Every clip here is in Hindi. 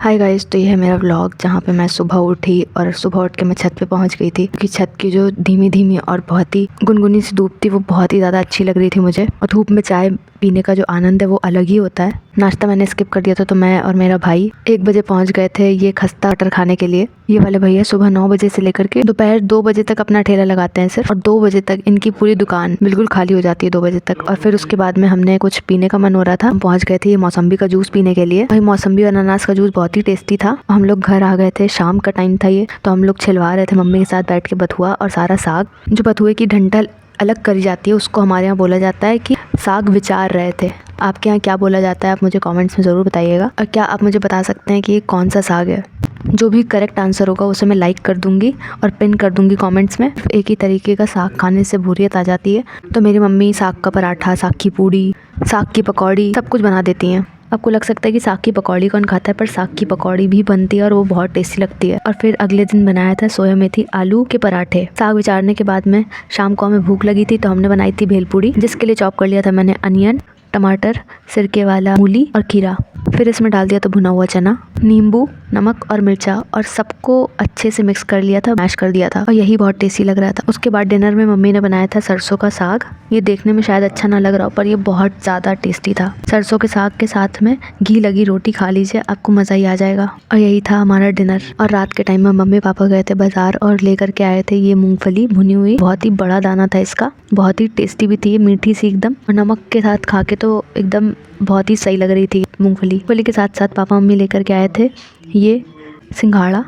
हाय गाइस, तो ये है मेरा व्लॉग जहाँ पे मैं सुबह उठी और सुबह उठ के मैं छत पे पहुँच गई थी क्योंकि छत की जो धीमी धीमी और बहुत ही गुनगुनी सी धूप थी वो बहुत ही ज़्यादा अच्छी लग रही थी मुझे। और धूप में चाय पीने का जो आनंद है वो अलग ही होता है। नाश्ता मैंने स्किप कर दिया था तो मैं और मेरा भाई 1 बजे पहुँच गए थे ये खस्ता मटर खाने के लिए। ये वाले भैया सुबह 9 बजे से लेकर के दोपहर 2 बजे तक अपना ठेला लगाते हैं सिर्फ, और 2 बजे तक इनकी पूरी दुकान बिल्कुल खाली हो जाती है 2 बजे तक। और फिर उसके बाद में हमने कुछ पीने का मन हो रहा था, हम पहुँच गए थे ये मौसम्बी का जूस पीने के लिए। भाई मौसम्बी और अनानास का जूस बहुत ही टेस्टी था। हम लोग घर आ गए थे, शाम का टाइम था ये, तो हम लोग छिलवा रहे थे मम्मी के साथ बैठ के बथुआ और सारा साग। जो बथुए की डंठल अलग करी जाती है उसको हमारे यहाँ बोला जाता है कि साग विचार रहे थे। आपके यहाँ क्या बोला जाता है आप मुझे कमेंट्स में ज़रूर बताइएगा। और क्या आप मुझे बता सकते हैं कि ये कौन सा साग है? जो भी करेक्ट आंसर होगा उसे मैं लाइक कर दूंगी और पिन कर दूंगी कमेंट्स में। एक ही तरीके का साग खाने से बोरियत आ जाती है, तो मेरी मम्मी साग का पराठा, साग की पूड़ी, साग की पकौड़ी सब कुछ बना देती हैं। आपको लग सकता है कि साग की पकौड़ी कौन खाता है, पर साग की पकौड़ी भी बनती है और वो बहुत टेस्टी लगती है। और फिर अगले दिन बनाया था सोया मेथी आलू के पराठे। साग विचारने के बाद में शाम को हमें भूख लगी थी तो हमने बनाई थी भेलपूड़ी, जिसके लिए चॉप कर लिया था मैंने अनियन, टमाटर, सिरके वाला मूली और खीरा। फिर इसमें डाल दिया था भुना हुआ चना, नींबू, नमक और मिर्चा, और सबको अच्छे से मिक्स कर लिया था, मैश कर दिया था, और यही बहुत टेस्टी लग रहा था। उसके बाद डिनर में मम्मी ने बनाया था सरसों का साग। ये देखने में शायद अच्छा ना लग रहा हो पर ये बहुत ज़्यादा टेस्टी था। सरसों के साग के साथ में घी लगी रोटी खा लीजिए, आपको मज़ा ही आ जाएगा। और यही था हमारा डिनर। और रात के टाइम में मम्मी पापा गए थे बाजार और लेकर के आए थे ये मूंगफली भुनी हुई। बहुत ही बड़ा दाना था इसका, बहुत ही टेस्टी भी थी, मीठी सी एकदम, और नमक के साथ खा के तो एकदम बहुत ही सही लग रही थी मूंगफली के साथ साथ पापा मम्मी लेकर के आए थे ये सिंघाड़ा।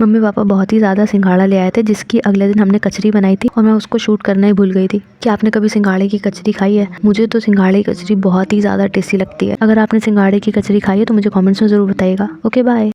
मम्मी पापा बहुत ही ज़्यादा सिंघाड़ा ले आए थे, जिसकी अगले दिन हमने कचरी बनाई थी और मैं उसको शूट करना ही भूल गई थी। क्या आपने कभी सिंघाड़े की कचरी खाई है? मुझे तो सिंघाड़े की कचरी बहुत ही ज़्यादा टेस्टी लगती है। अगर आपने सिंघाड़े की कचरी खाई है तो मुझे कमेंट्स में ज़रूर बताइएगा। Okay bye.